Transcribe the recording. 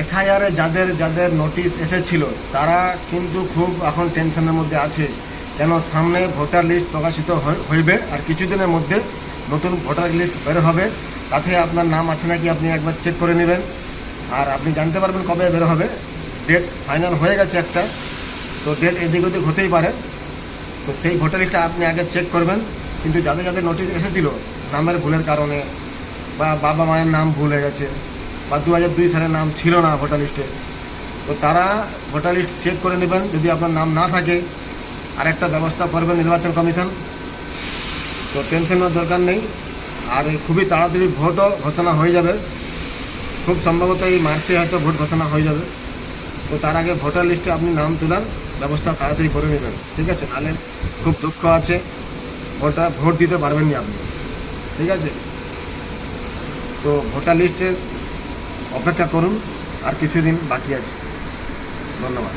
এসআইআরে যাদের যাদের নোটিশ এসেছিল তারা কিন্তু খুব এখন টেনশনের মধ্যে আছে, কেন সামনে ভোটার লিস্ট প্রকাশিত হইবে আর কিছুদিনের মধ্যে নতুন ভোটার লিস্ট বের হবে। তাতে আপনার নাম আছে নাকি আপনি একবার চেক করে নেবেন, আর আপনি জানতে পারবেন কবে বের হবে। ডেট ফাইনাল হয়ে গেছে একটা, তো ডেট এদিক ওদিক হতেই পারে। তো সেই ভোটার লিস্টটা আপনি আগে চেক করবেন। কিন্তু যাদের যাদের নোটিশ এসেছিল নামের ভুলের কারণে, বা বাবা মায়ের নাম ভুল হয়ে গেছে, বা 2002 সালের নাম ছিল না ভোটার লিস্টে, তো তারা ভোটার লিস্ট চেক করে নেবেন। যদি আপনার নাম না থাকে আরেকটা ব্যবস্থা করবেন নির্বাচন কমিশন। তো টেনশন নেওয়ার দরকার নেই। আর খুবই তাড়াতাড়ি ভোটও ঘোষণা হয়ে যাবে, খুব সম্ভবত এই মার্চে হয়তো ভোট ঘোষণা হয়ে যাবে। তো তার আগে ভোটার লিস্টে আপনি নাম তোলার ব্যবস্থা তাড়াতাড়ি করে নেবেন, ঠিক আছে? নাহলে খুব দুঃখ আছে, ভোট দিতে পারবেন না আপনি, ঠিক আছে? তো ভোটার লিস্টের অপেক্ষা করুন, আর কিছুদিন বাকি আছে। ধন্যবাদ।